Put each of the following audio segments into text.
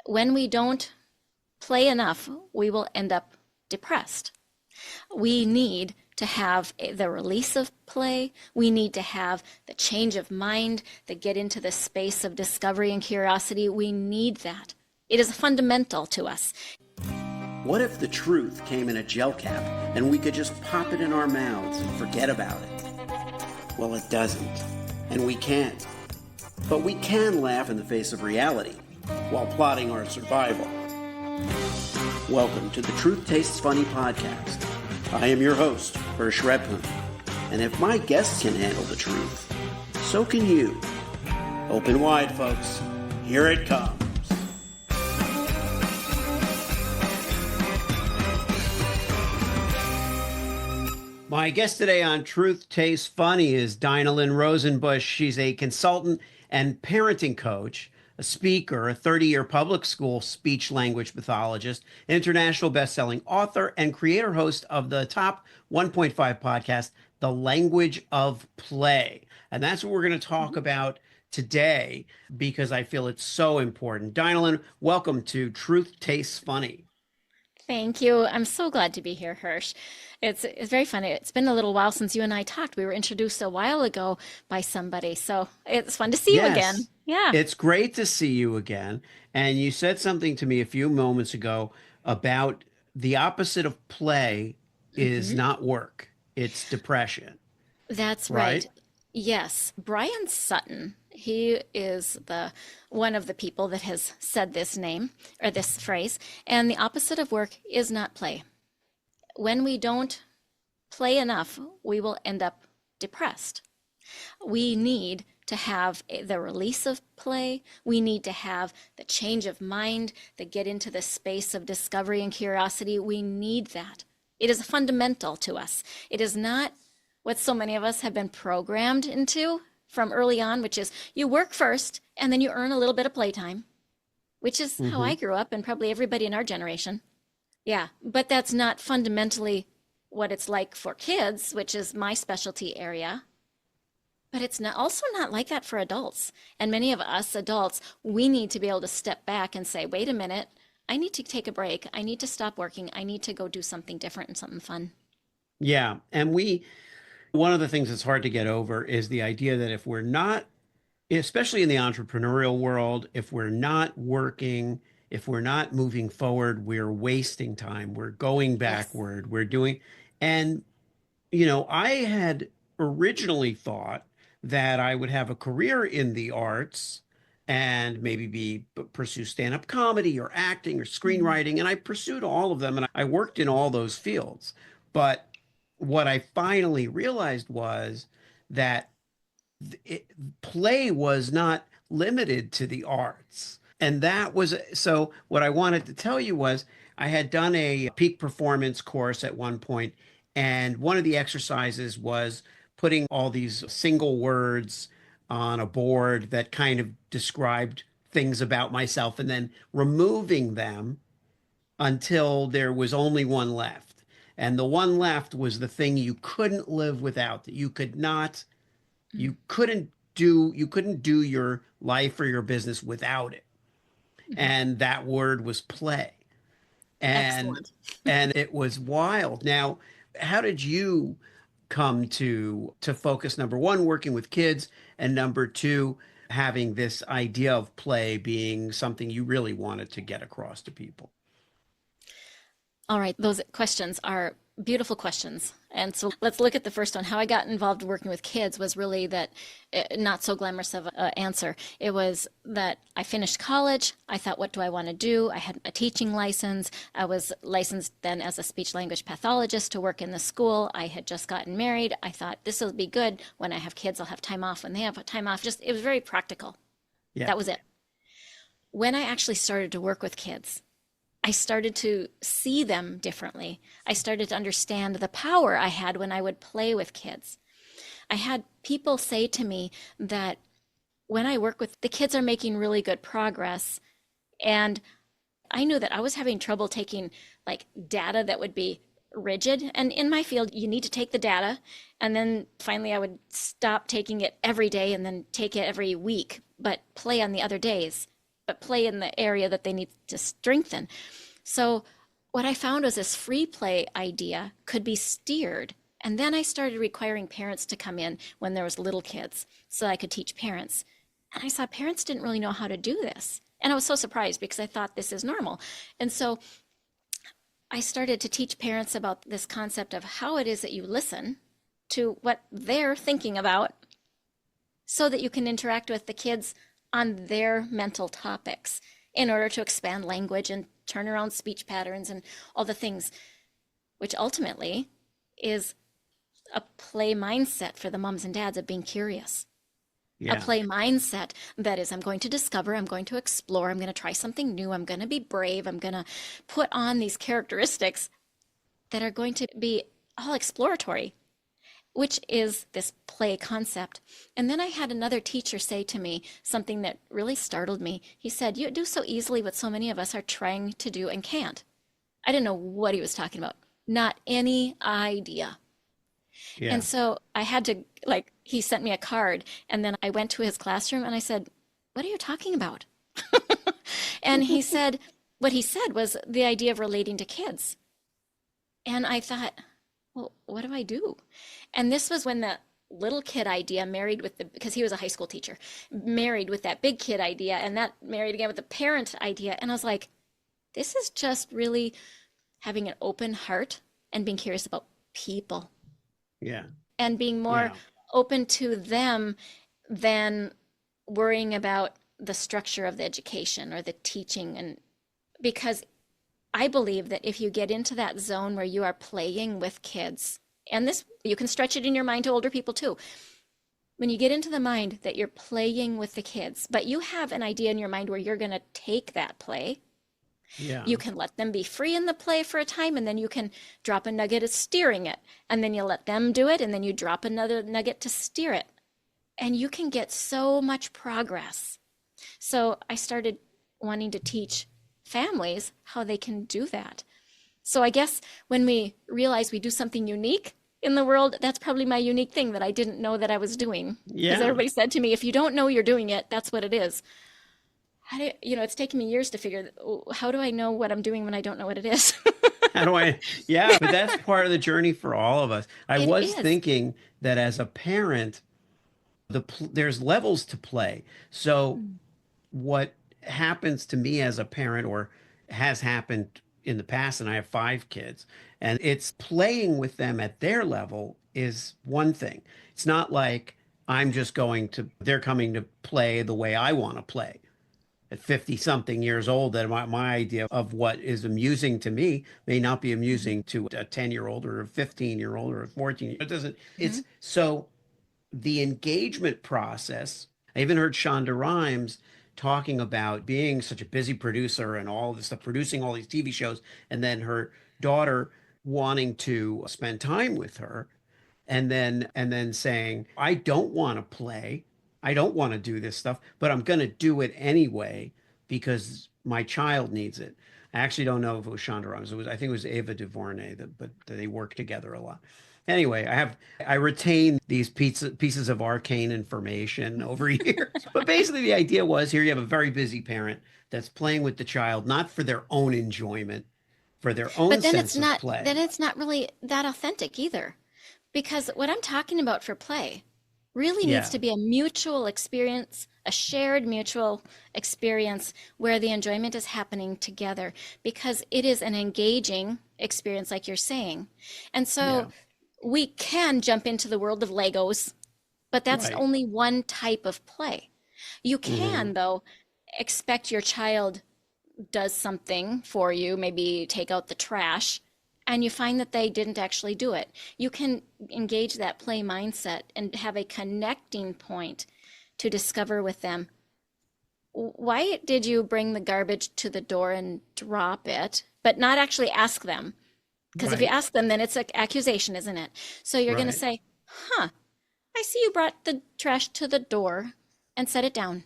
When we don't play enough, we will end up depressed. We need to have the release of play. We need to have the change of mind, the get into the space of discovery and curiosity. We need that. It is fundamental to us. What if the truth came in a gel cap and we could just pop it in our mouths and forget about it? Well, it doesn't, and we can't. But we can laugh in the face of reality while plotting our survival. Welcome to the Truth Tastes Funny podcast. I am your host, Hirsch Redpun, and if my guests can handle the truth, so can you. Open wide, folks. Here it comes. My guest today on Truth Tastes Funny is Dinalynn Rosenbush. She's a consultant and parenting coach, a speaker, a 30-year public school speech language pathologist, an international best-selling author, and creator host of the top 1.5 podcast, The Language of Play. And that's what we're going to talk about today because I feel it's so important. Dinalynn, welcome to Truth Tastes Funny. Thank you. I'm so glad to be here, Hirsch. It's very funny. It's been a little while since you and I talked. We were introduced a while ago by somebody, so it's fun to see you again. Yeah. It's great to see you again. And you said something to me a few moments ago about the opposite of play is not work. It's depression. That's Right? right. Yes, Brian Sutton. He is the one of the people that has said this name or this phrase. And the opposite of work is not play. When we don't play enough, we will end up depressed. We need to have the release of play. We need to have the change of mind, the get into the space of discovery and curiosity. We need that. It is fundamental to us. It is not what so many of us have been programmed into from early on, which is you work first and then you earn a little bit of playtime, which is how I grew up and probably everybody in our generation. Yeah, but that's not fundamentally what it's like for kids, which is my specialty area. But it's not also not like that for adults. And many of us adults, we need to be able to step back and say, wait a minute, I need to take a break. I need to stop working. I need to go do something different and something fun. Yeah. And one of the things that's hard to get over is the idea that if we're not, especially in the entrepreneurial world, if we're not working, if we're not moving forward, we're wasting time. We're going Yes. backward. And, I had originally thought that I would have a career in the arts and maybe pursue stand-up comedy or acting or Mhm. screenwriting. And I pursued all of them and I worked in all those fields. But what I finally realized was that it, play was not limited to the arts. And that was so what I wanted to tell you was I had done a peak performance course at one point, and one of the exercises was putting all these single words on a board that kind of described things about myself and then removing them until there was only one left. And the one left was the thing you couldn't live without, that you couldn't do your life or your business without it. Mhm. And that word was play. And Excellent. and it was wild. Now, how did you come to focus, number one, working with kids, and number two, having this idea of play being something you really wanted to get across to people? All right, those questions are beautiful questions. And so let's look at the first one. How I got involved working with kids was really that not so glamorous of an answer. It was that I finished college. I thought, what do I want to do? I had a teaching license. I was licensed then as a speech language pathologist to work in the school. I had just gotten married. I thought this will be good. When I have kids, I'll have time off. When they have time off, just it was very practical. Yeah. That was it. When I actually started to work with kids, I started to see them differently. I started to understand the power I had when I would play with kids. I had people say to me that when I work with the kids are making really good progress. And I knew that I was having trouble taking like data that would be rigid. And in my field, you need to take the data. And then finally, I would stop taking it every day and then take it every week, but play on the other days. but play in the area that they need to strengthen. So what I found was this free play idea could be steered. And then I started requiring parents to come in when there was little kids so I could teach parents. And I saw parents didn't really know how to do this. And I was so surprised because I thought this is normal. And so I started to teach parents about this concept of how it is that you listen to what they're thinking about so that you can interact with the kids on their mental topics in order to expand language and turn around speech patterns and all the things, which ultimately is a play mindset for the moms and dads of being curious. A Yeah. play mindset that is, I'm going to discover, I'm going to explore, I'm going to try something new, I'm going to be brave, I'm going to put on these characteristics that are going to be all exploratory, which is this play concept. And then I had another teacher say to me something that really startled me. He said, "You do so easily what so many of us are trying to do and can't." I didn't know what he was talking about. Not any idea. Yeah. And so I had to, like, he sent me a card, and then I went to his classroom and I said, "What are you talking about?" And he said, what he said was the idea of relating to kids. And I thought, well, what do I do? And this was when the little kid idea married with the, because he was a high school teacher, married with that big kid idea, and that married again with the parent idea. And I was like, this is just really having an open heart and being curious about people Yeah. and being more Yeah. open to them than worrying about the structure of the education or the teaching. And because I believe that if you get into that zone where you are playing with kids, and this, you can stretch it in your mind to older people too. When you get into the mind that you're playing with the kids, but you have an idea in your mind where you're going to take that play, Yeah. you can let them be free in the play for a time, and then you can drop a nugget of steering it. And then you let them do it, and then you drop another nugget to steer it. And you can get so much progress. So I started wanting to teach families how they can do that. So I guess when we realize we do something unique in the world, that's probably my unique thing that I didn't know that I was doing. Because Yeah. everybody said to me, if you don't know you're doing it, that's what it is. How do you know, it's taken me years to figure, how do I know what I'm doing when I don't know what it is? How do I? Yeah, but that's part of the journey for all of us. I It was is. thinking that as a parent, there's levels to play. So Mm. what happens to me as a parent or has happened in the past, and I have 5 kids, and it's playing with them at their level is one thing. It's not like they're coming to play the way I want to play at 50 something years old. That my idea of what is amusing to me may not be Mhm. amusing to a 10-year-old or a 15-year-old or a 14. It doesn't, it's Mhm. so the engagement process. I even heard Shonda Rhimes talking about being such a busy producer and all this stuff, producing all these TV shows, and then her daughter wanting to spend time with her, and then saying, "I don't want to play. I don't want to do this stuff, but I'm going to do it anyway because my child needs it." I actually don't know if it was Shonda Rhimes. I think it was Ava DuVernay, but they work together a lot. Anyway, I retain these pieces of arcane information over years. But basically, the idea was here you have a very busy parent that's playing with the child, not for their own enjoyment, for their own But sense of then play. it's not really that authentic either. Because what I'm talking about for play really needs Yeah, to be a mutual experience, a shared mutual experience where the enjoyment is happening together because it is an engaging experience, like you're saying. And so yeah, we can jump into the world of Legos, but that's right. only one type of play. You Hmm. can, though, expect your child does something for you, maybe take out the trash, and you find that they didn't actually do it. You can engage that play mindset and have a connecting point to discover with them, why did you bring the garbage to the door and drop it, but not actually ask them? Because if you Right, ask them, then it's an accusation, isn't it? So you're going to right. say, huh, I see you brought the trash to the door and set it down.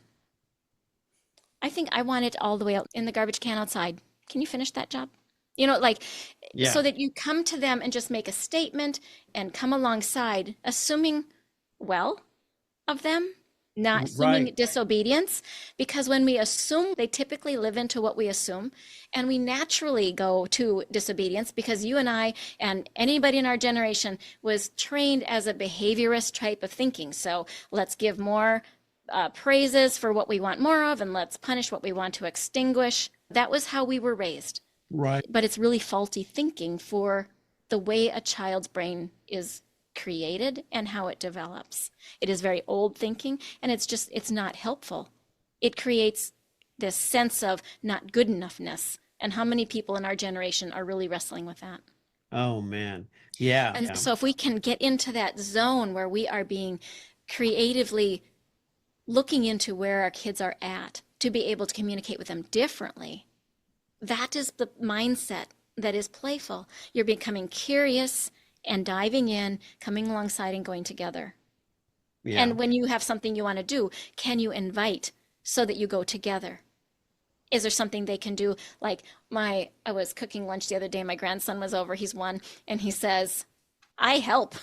I think I want it all the way out in the garbage can outside. Can you finish that job? Like, so Yeah, that you come to them and just make a statement and come alongside, assuming well of them, not seeming Right. disobedience, because when we assume, they typically live into what we assume, and we naturally go to disobedience because you and I and anybody in our generation was trained as a behaviorist type of thinking. So let's give more praises for what we want more of, and let's punish what we want to extinguish. That was how we were raised. Right. But it's really faulty thinking for the way a child's brain is created and how it develops. It is very old thinking, and it's not helpful. It creates this sense of not good enoughness. And how many people in our generation are really wrestling with that? Oh man. Yeah. And Yeah. so if we can get into that zone where we are being creatively looking into where our kids are at to be able to communicate with them differently, that is the mindset that is playful. You're becoming curious and diving in, coming alongside and going together. Yeah. And when you have something you want to do, can you invite so that you go together? Is there something they can do? Like I was cooking lunch the other day, my grandson was over, he's one, and he says, I help.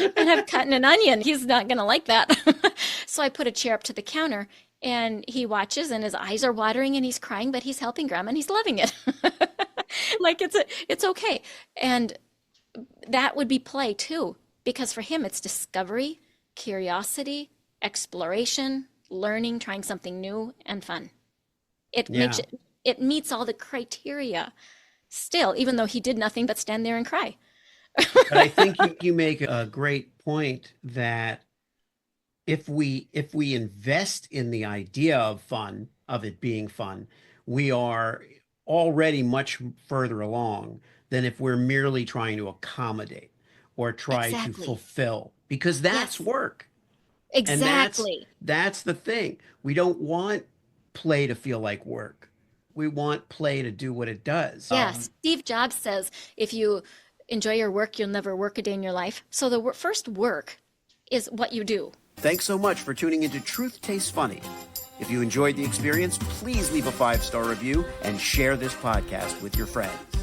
And I'm cutting an onion. He's not going to like that. So I put a chair up to the counter and he watches and his eyes are watering and he's crying, but he's helping Grandma and he's loving it. Like it's okay. And that would be play too, because for him it's discovery, curiosity, exploration, learning, trying something new and fun. Yeah. It meets all the criteria still, even though he did nothing but stand there and cry. But I think you make a great point that if we invest in the idea of fun, of it being fun, we are already much further along than if we're merely trying to accommodate or try to Exactly. fulfill, because that's Yes, work. And exactly. that's the thing. We don't want play to feel like work. We want play to do what it does. Yes. Steve Jobs says if you enjoy your work, you'll never work a day in your life. So the first work is what you do. Thanks so much for tuning into Truth Tastes Funny. If you enjoyed the experience, please leave a 5-star review and share this podcast with your friends.